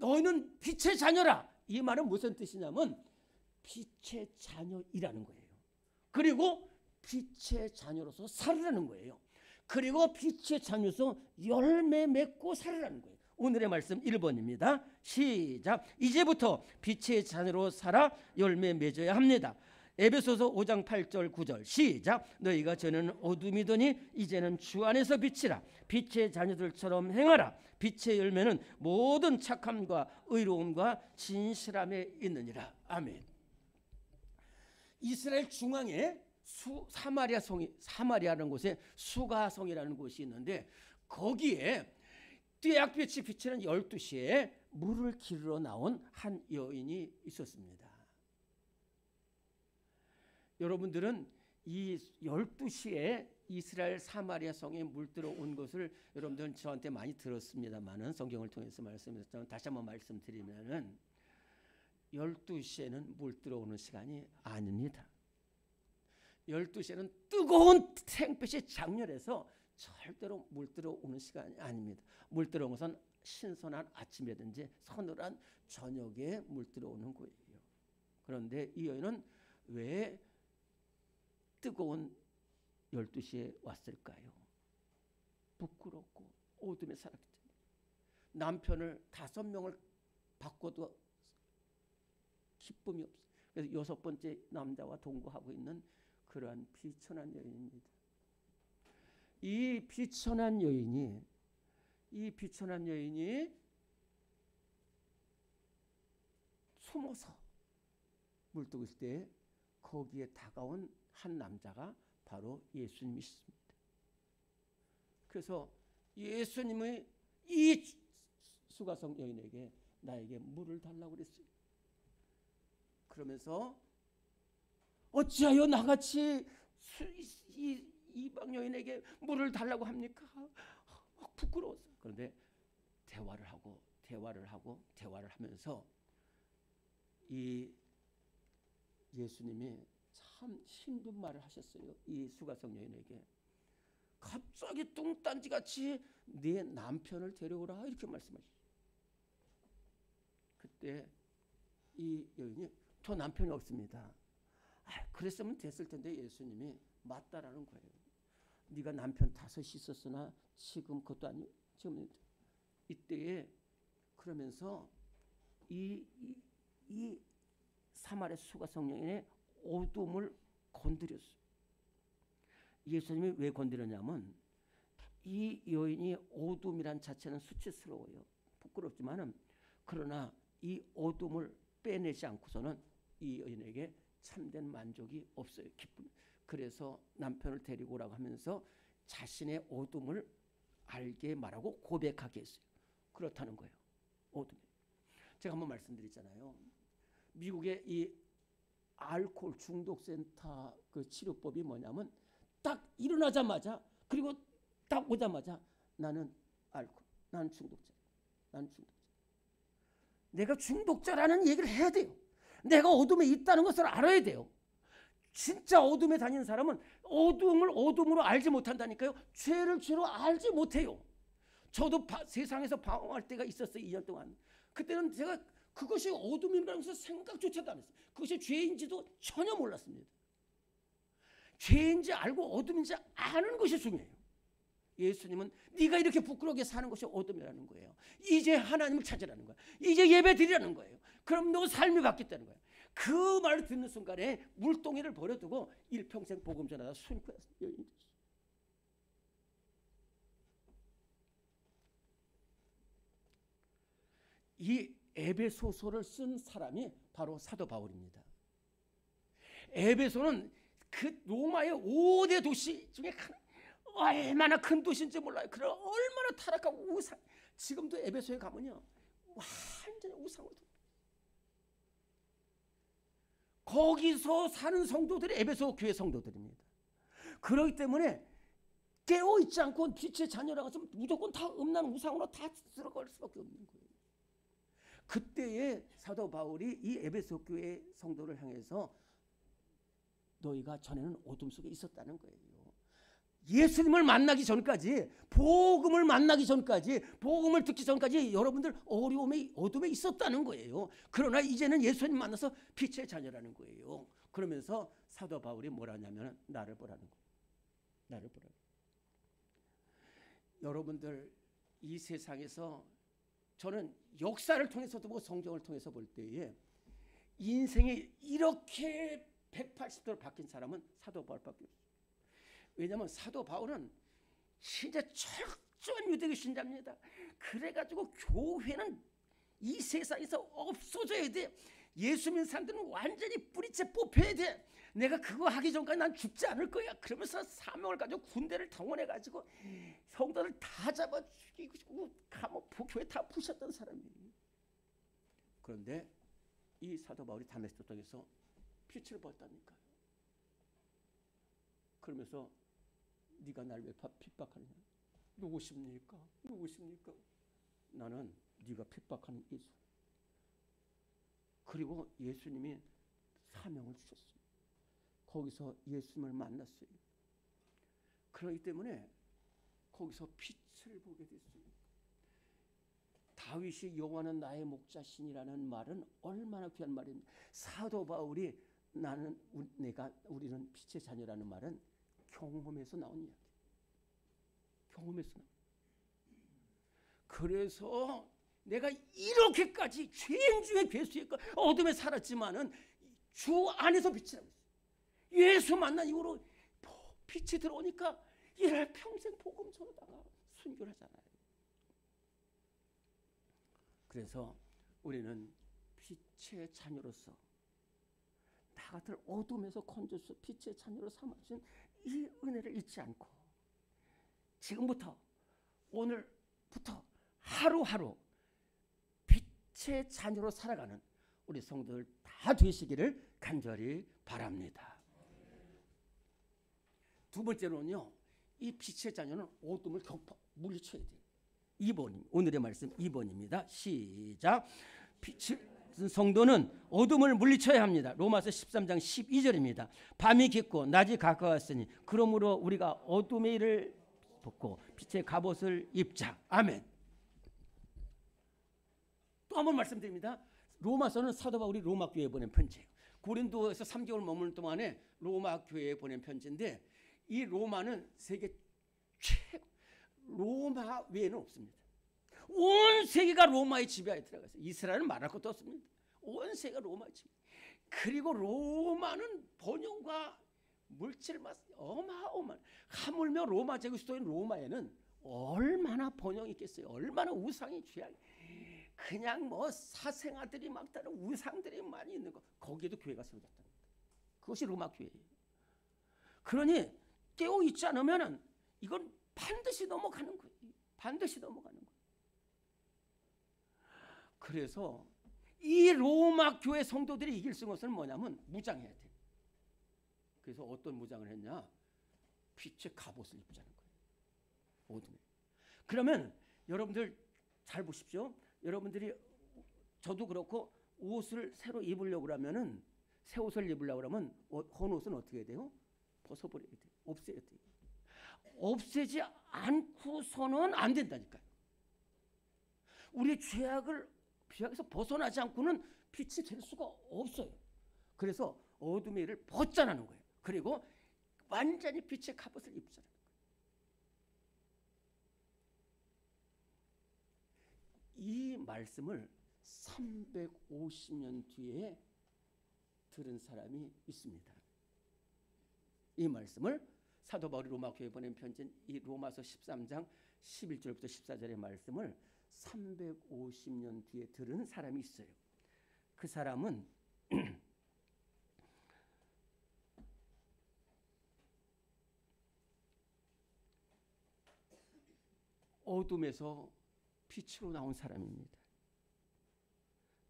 너희는 빛의 자녀라. 이 말은 무슨 뜻이냐면 빛의 자녀이라는 거예요. 그리고 빛의 자녀로서 살으라는 거예요. 그리고 빛의 자녀로서 열매 맺고 살으라는 거예요. 오늘의 말씀 1번입니다. 시작. 이제부터 빛의 자녀로 살아 열매 맺어야 합니다. 에베소서 5장 8절 9절 시작. 너희가 전에는 어둠이더니 이제는 주 안에서 빛이라. 빛의 자녀들처럼 행하라. 빛의 열매는 모든 착함과 의로움과 진실함에 있느니라. 아멘. 이스라엘 중앙에 사마리아라는 곳에 수가성이라는 곳이 있는데 거기에 띠약빛이 비치는 12시에 물을 기르러 나온 한 여인이 있었습니다. 여러분들은 이 12시에 이스라엘 사마리아 성에 물 들어온 것을 여러분들은 저한테 많이 들었습니다만은 성경을 통해서 말씀드렸지만 다시 한번 말씀드리면은 12시에는 물 들어오는 시간이 아닙니다. 12시에는 뜨거운 생빛이 장렬해서 절대로 물 들어오는 시간이 아닙니다. 물 들어오는 것은 신선한 아침이라든지 서늘한 저녁에 물 들어오는 거예요. 그런데 이 여인은 왜 뜨거운 12시에 왔을까요? 부끄럽고 어둠에 살았기 때문에. 남편을 5명을 바꿔도 기쁨이 없어요. 그래서 6번째 남자와 동거하고 있는 그러한 비천한 여인입니다. 이 비천한 여인이 숨어서 물뜨고 있을 때 거기에 다가온 한 남자가 바로 예수님이십니다. 그래서 예수님의 이 수가성 여인에게 나에게 물을 달라고 그랬어요. 그러면서 어찌하여 나같이 이방 여인에게 물을 달라고 합니까? 부끄러웠어요. 그런데 대화를 하면서 이 예수님이 참 힘든 말을 하셨어요. 이 수가성 여인에게 갑자기 뚱딴지같이 네 남편을 데려오라 이렇게 말씀하셨어요. 그때 이 여인이 저 남편이 없습니다. 그랬으면 됐을 텐데 예수님이 맞다라는 거예요. 네가 남편 5이 있었으나 지금 그것도 아니고 지금 이때에 그러면서 이 사마리아 수가성 여인의 어둠을 건드렸어요. 예수님이 왜 건드렸냐면 이 여인이 어둠이란 자체는 수치스러워요. 부끄럽지만은 그러나 이 어둠을 빼내지 않고서는 이 여인에게 참된 만족이 없어요. 기쁨. 그래서 남편을 데리고 오라고 하면서 자신의 어둠을 알게 말하고 고백하게 했어요. 그렇다는 거예요. 어둠. 제가 한번 말씀드렸잖아요. 미국의 이 알코올 중독센터 그 치료법이 뭐냐면 딱 일어나자마자 그리고 딱 오자마자 나는 중독자. 내가 중독자라는 얘기를 해야 돼요. 내가 어둠에 있다는 것을 알아야 돼요. 진짜 어둠에 다니는 사람은 어둠을 어둠으로 알지 못한다니까요. 죄를 죄로 알지 못해요. 저도 세상에서 방황할 때가 있었어요. 2년 동안. 그때는 제가 그것이 어둠이라는 것을 생각조차도 안 했어요. 그것이 죄인지도 전혀 몰랐습니다. 죄인지 알고 어둠인지 아는 것이 중요해요. 예수님은 네가 이렇게 부끄럽게 사는 것이 어둠이라는 거예요. 이제 하나님을 찾으라는 거예요. 이제 예배 드리라는 거예요. 그럼 너 삶이 바뀌었다는 거예요. 그 말을 듣는 순간에 물동이를 버려두고 일평생 복음 전하다 순교했어요. 이 에베소서를 쓴 사람이 바로 사도 바울입니다. 에베소는 그 로마의 5대 도시 중에 얼마나 큰 도시인지 몰라요. 그런 얼마나 타락하고 우상. 지금도 에베소에 가면요 완전히 우상으로. 거기서 사는 성도들이 에베소 교회 성도들입니다. 그렇기 때문에 깨어있지 않고 빛의 자녀라고 해서 무조건 다 음란 우상으로 다 들어갈 수밖에 없는 거예요. 그때에 사도 바울이 이 에베소 교회 성도를 향해서 너희가 전에는 어둠 속에 있었다는 거예요. 예수님을 만나기 전까지, 복음을 만나기 전까지, 복음을 듣기 전까지 여러분들 어둠에 있었다는 거예요. 그러나 이제는 예수님 만나서 빛의 자녀라는 거예요. 그러면서 사도 바울이 뭐라냐면 나를 보라는 거예요. 나를 보라는 거예요. 여러분들 이 세상에서 저는 역사를 통해서도 보고 성경을 통해서 볼 때에 인생이 이렇게 180도로 바뀐 사람은 사도 바울밖에 없어요. 왜냐하면 사도 바울은 진짜 철저한 유대교 신자입니다. 그래가지고 교회는 이 세상에서 없어져야 돼. 예수 믿는 사람들은 완전히 뿌리째 뽑혀야 돼. 내가 그거 하기 전까지 난 죽지 않을 거야. 그러면서 사명을 가지고 군대를 동원해가지고 성도들 다 잡아 죽이고 감옥 교회 다 부셨던 사람이에요. 그런데 이 사도 바울이 다메섹 도에서 빛을 봤다니까요. 그러면서 네가 날 왜 핍박하느냐? 누구십니까? 누구십니까? 나는 네가 핍박하는 예수. 그리고 예수님이 사명을 주셨어요. 거기서 예수님을 만났어요. 그렇기 때문에 거기서 빛을 보게 됐어요. 다윗이 여호와는 나의 목자시니라는 말은 얼마나 귀한 말입니다. 사도 바울이 우리는 빛의 자녀라는 말은 경험에서 나온 이야기. 경험에서 나온. 그래서 내가 이렇게까지 죄인 중에 괴수였고 어둠에 살았지만은 주 안에서 빛이라고 했어요. 예수 만난 이후로 빛이 들어오니까 이를 평생 복음 전하다가 순교하잖아요. 그래서 우리는 빛의 자녀로서 나 같은 어둠에서 건져서 빛의 자녀로 삼아주신 이 은혜를 잊지 않고 지금부터 오늘부터 하루하루 빛의 자녀로 살아가는 우리 성도들 다 되시기를 간절히 바랍니다. 두 번째로는요, 이 빛의 자녀는 어둠을 물리쳐야 돼요. 2번, 오늘의 말씀 2번입니다. 시작. 빛의 성도는 어둠을 물리쳐야 합니다. 로마서 13장 12절입니다. 밤이 깊고 낮이 가까웠으니 그러므로 우리가 어둠의 일을 벗고 빛의 갑옷을 입자. 아멘. 또 한 번 말씀드립니다. 로마서는 사도 바울이 로마 교회에 보낸 편지예요. 고린도에서 3개월 머무는 동안에 로마 교회에 보낸 편지인데 이 로마는 세계 최고, 로마 외에는 없습니다. 온 세계가 로마의 지배하에 들어갔어요. 이스라엘은 말할 것도 없습니다. 온 세계가 로마의 지배. 그리고 로마는 번영과 물질 어마어마한, 하물며 로마 제국 수도인 로마에는 얼마나 번영이 있겠어요. 얼마나 우상이 귀하게, 그냥 뭐 사생아들이 막 다른 우상들이 많이 있는 거, 거기에도 교회가 세워졌다는 거예요. 그것이 로마 교회예요. 그러니 깨어 있지 않으면은 이건 반드시 넘어가는 거예요. 반드시 넘어가는 거예요. 그래서 이 로마 교회 성도들이 이길 수 있는 것은 뭐냐면 무장해야 돼. 그래서 어떤 무장을 했냐? 빛의 갑옷을 입자는 거예요. 어둠에. 그러면 여러분들 잘 보십시오. 여러분들이 저도 그렇고 옷을 새로 입으려고 그러면은 새 옷을 입으려고 그러면 헌 옷은 어떻게 해야 돼요? 벗어버려야 돼요. 없애야 돼요. 없애지 않고서는 안 된다니까요. 우리 죄악에서 벗어나지 않고는 빛이 될 수가 없어요. 그래서 어둠의 일을 벗자라는 거예요. 그리고 완전히 빛의 갑옷을 입자라는 거예요. 이 말씀을 350년 뒤에 들은 사람이 있습니다. 이 말씀을 사도 바울이 로마 교회에 보낸 편지인 이 로마서 13장 11절부터 14절의 말씀을 350년 뒤에 들은 사람이 있어요. 그 사람은 어둠에서 빛으로 나온 사람입니다.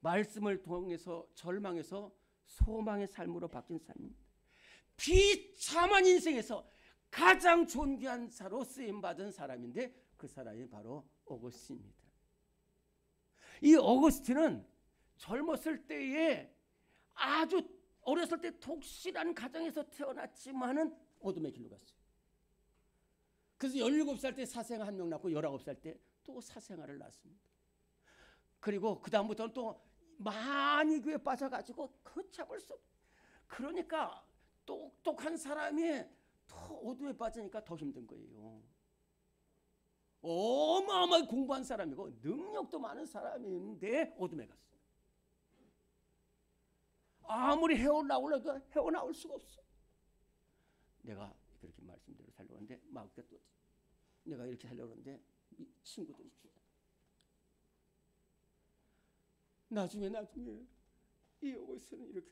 말씀을 통해서 절망에서 소망의 삶으로 바뀐 사람입니다. 비참한 인생에서 가장 존귀한 자로 쓰임받은 사람인데 그 사람이 바로 어거스틴입니다. 이 어거스틴은 젊었을 때에 아주 어렸을 때 독실한 가정에서 태어났지만은 어둠의 길로 갔어요. 그래서 17살 때 사생아 한 명 낳고 19살 때 또 사생아를 낳습니다. 그리고 그 다음부터는 또 많이 교회에 빠져가지고 걷잡을 수 없. 그러니까 똑똑한 사람이 더 어둠에 빠지니까 더 힘든 거예요. 어마어마하게 공부한 사람이고 능력도 많은 사람인데 어둠에 갔어. 아무리 헤어나오려도 헤어나올 수가 없어. 내가 그렇게 말씀대로 살려고 하는데 막 또 내가 이렇게 살려고 하는데 친구들이 주잖아. 나중에 이 옷은 이렇게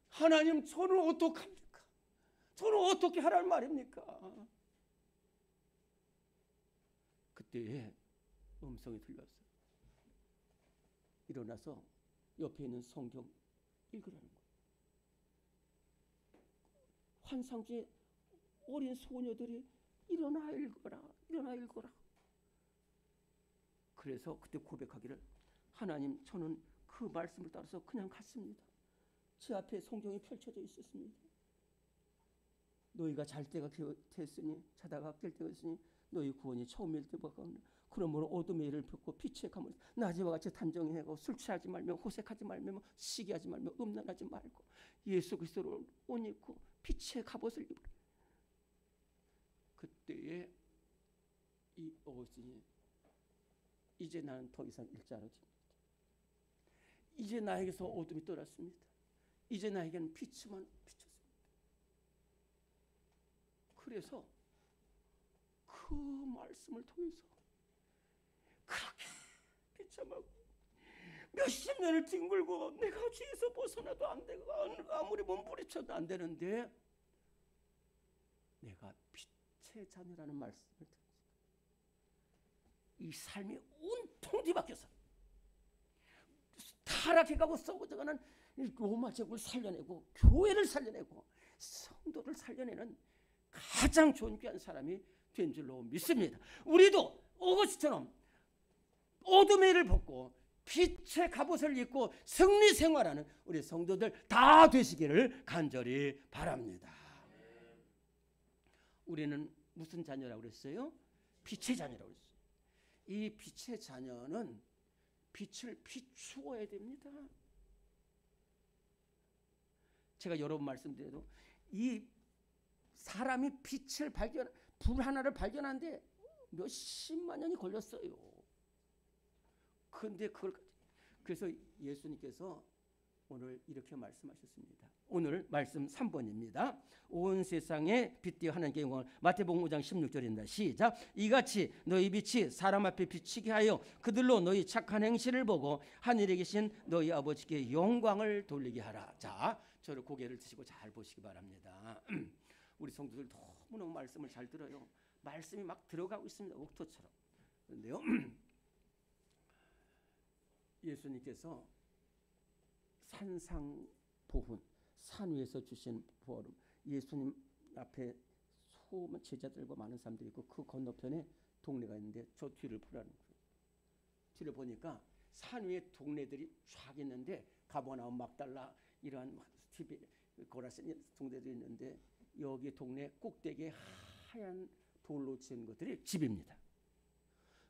하나님 저는 어떡합니까? 저는 어떻게 하란 말입니까? 그때 음성이 들렸어. 일어나서 옆에 있는 성경 읽으라는 거예요. 환상 중에 어린 소녀들이 일어나 읽어라, 일어나 읽어라. 그래서 그때 고백하기를 하나님 저는 그 말씀을 따라서 그냥 갔습니다. 제 앞에 성경이 펼쳐져 있었습니다. 너희가 잘 때가 됐으니 자다가 깰 때가 있으니 너희 구원이 처음일 때보다 그러므로 어둠의 일을 펴고 빛의 감을 낮에와 같이 단정히 해고 술 취하지 말며 호색하지 말며 시기하지 말며 음란하지 말고 예수 그리스도를 옷 입고 빛의 갑옷을 입으라. 그때에 이 어거스틴이 이제 나는 더 이상 읽지 않아도 됩니다. 이제 나에게서 어둠이 떠났습니다. 이제 나에게는 빛만 비쳤습니다. 그래서 그 말씀을 통해서 그렇게 비참하고 몇십 년을 뒹굴고 내가 죄에서 벗어나도 안 되고 아무리 몸부림쳐도 안 되는데 내가 빛의 자녀라는 말씀을 듣고 이 삶이 온통 뒤바뀌어서 타락해가고 썩어져가는 로마 제국을 살려내고 교회를 살려내고 성도를 살려내는 가장 존귀한 사람이 된 줄로 믿습니다. 우리도 어거스틴처럼 어둠의 일을 벗고 빛의 갑옷을 입고 승리 생활하는 우리 성도들 다 되시기를 간절히 바랍니다. 우리는 무슨 자녀라고 그랬어요? 빛의 자녀라고 그랬어요. 이 빛의 자녀는 빛을 비추어야 됩니다. 제가 여러 번 말씀드려도 이 사람이 빛을 불 하나를 발견하는데 몇십만 년이 걸렸어요. 근데 그래서 예수님께서 오늘 이렇게 말씀하셨습니다. 오늘 말씀 3번입니다. 온 세상에 빛되어 하나님께 영광을. 마태복음 5장 16절입니다. 시작. 이같이 너희 빛이 사람 앞에 비치게 하여 그들로 너희 착한 행실을 보고 하늘에 계신 너희 아버지께 영광을 돌리게 하라. 자, 저를 고개를 드시고 잘 보시기 바랍니다. 우리 성도들 너무너무 말씀을 잘 들어요. 말씀이 막 들어가고 있습니다. 옥토처럼. 그런데요. 예수님께서 산상보훈, 산 위에서 주신 보름, 예수님 앞에 수많은 제자들과 많은 사람들이 있고 그 건너편에 동네가 있는데 저 뒤를 보라는 거예요. 뒤를 보니까 산 위에 동네들이 쫙 있는데 가버나움, 막달라 이러한 TV 고라신 동네들이 있는데 여기 동네 꼭대기에 하얀 돌로 지은 것들이 집입니다.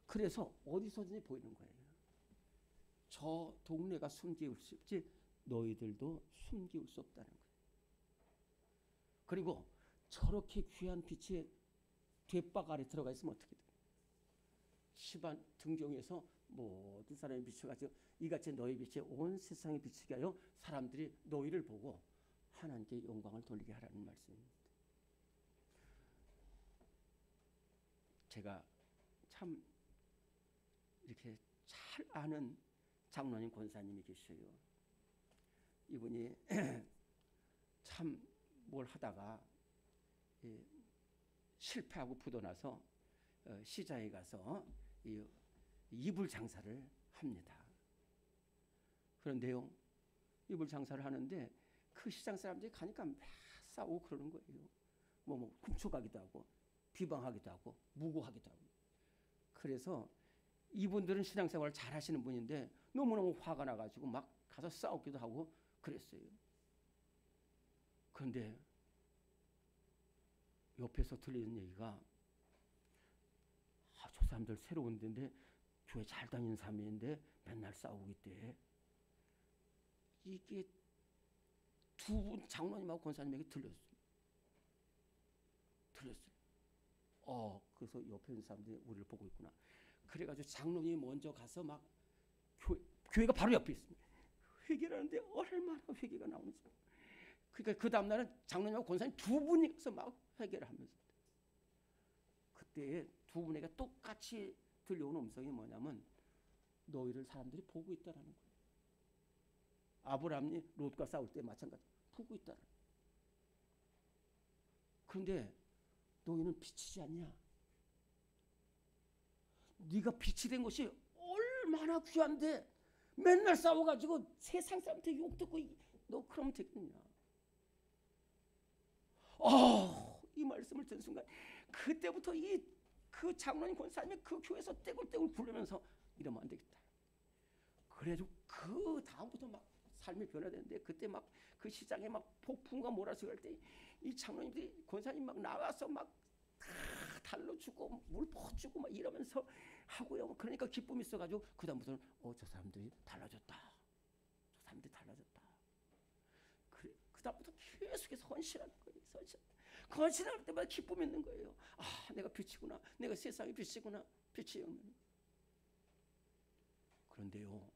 그래서 어디서든지 보이는 거예요. 저 동네가 숨기울 수 없지 너희들도 숨기울 수 없다는 거예요. 그리고 저렇게 귀한 빛이 뒷박 아래 들어가 있으면 어떻게 돼요? 집안 등경에서 모든 사람이 비춰가지고 이같이 너희 빛이 온 세상에 비치게 하여 사람들이 너희를 보고 하나님께 영광을 돌리게 하라는 말씀입니다. 제가 참 이렇게 잘 아는 장로님 권사님이 계셔요. 이분이 참 뭘 하다가 실패하고 부도나서 시장에 가서 이불 장사를 합니다. 그런데요, 이불 장사를 하는데 그 시장 사람들이 가니까 막 싸우고 그러는 거예요. 뭐 훔쳐가기도 하고 비방하기도 하고 무고하기도 하고. 그래서 이분들은 신앙생활을 잘 하시는 분인데 너무너무 화가 나가지고 막 가서 싸우기도 하고 그랬어요. 그런데 옆에서 들리는 얘기가 저 사람들 새로운 데인데 교회 잘 다니는 사람인데 맨날 싸우고 있대. 이게 두 분 장로님하고 권사님에게 들렸어요. 그래서 옆에 있는 사람들이 우리를 보고 있구나. 그래가지고 장로님이 먼저 가서 막 교회가 바로 옆에 있습니다. 회개를 하는데 얼마나 회개가 나오는지. 그러니까 그 다음날은 장로님하고 권사님 두 분이 가서 막 회개를 하면서, 그때 두 분에게 똑같이 들려오는 음성이 뭐냐면 너희를 사람들이 보고 있다라는 거예요. 아브라함이 롯과 싸울 때 마찬가지 보고 있다라는 거예요. 그런데 너희는 비치지 않냐? 네가 빛이 된 것이 얼마나 귀한데 맨날 싸워가지고 세상 사람한테 욕 듣고 너 그러면 되겠냐? 이 말씀을 듣는 순간 그때부터 그 장로님 권사님이 그 교회에서 떼굴떼굴 굴르면서 이러면 안 되겠다. 그래도 그 다음부터 막 삶이 변화되는데, 그때 막 그 시장에 막 폭풍과 몰아서 갈 때 이 장로님들이 권사님 막 나가서 막 다 달러 주고 물 퍼주고 막 이러면서 하고요. 그러니까 기쁨이 있어가지고 그 다음부터는 저 사람들이 달라졌다. 저 사람들이 달라졌다. 그래, 그 다음부터 계속해서 헌신하는 거예요. 헌신할 때마다 기쁨이 있는 거예요. 내가 빛이구나. 내가 세상의 빛이구나. 빛이 열매는. 그런데요,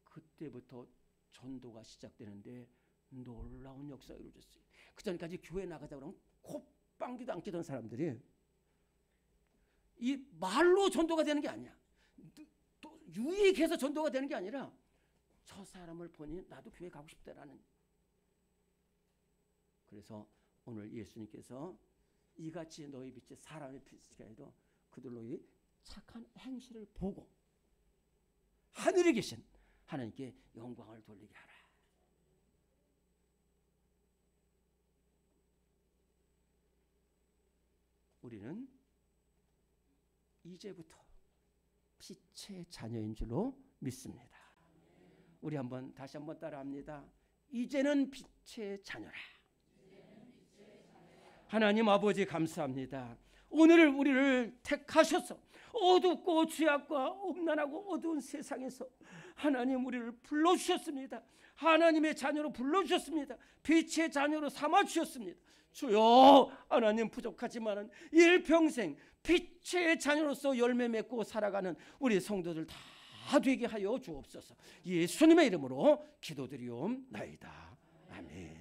그때부터 전도가 시작되는데 놀라운 역사가 이루어졌어요. 그 전까지 교회 나가자 그러면 콧방귀도 안 끼던 사람들이 이 말로 전도가 되는 게 아니야. 또 유익해서 전도가 되는 게 아니라 저 사람을 보니 나도 교회 가고 싶다라는. 그래서 오늘 예수님께서 이같이 너희 빛이 사람의 빛이 아니라 그들로 이 착한 행실을 보고 하늘에 계신 하나님께 영광을 돌리게 하라. 우리는 이제부터 빛의 자녀인 줄로 믿습니다. 우리 다시 한번 따라합니다. 이제는 빛의 자녀라. 하나님 아버지 감사합니다. 오늘 우리를 택하셔서 어둡고 죄악과 음란하고 어두운 세상에서 하나님 우리를 불러주셨습니다. 하나님의 자녀로 불러주셨습니다. 빛의 자녀로 삼아주셨습니다. 주여, 하나님 부족하지만 일평생 빛의 자녀로서 열매 맺고 살아가는 우리 성도들 다 되게 하여 주옵소서. 예수님의 이름으로 기도드리옵나이다. 아멘.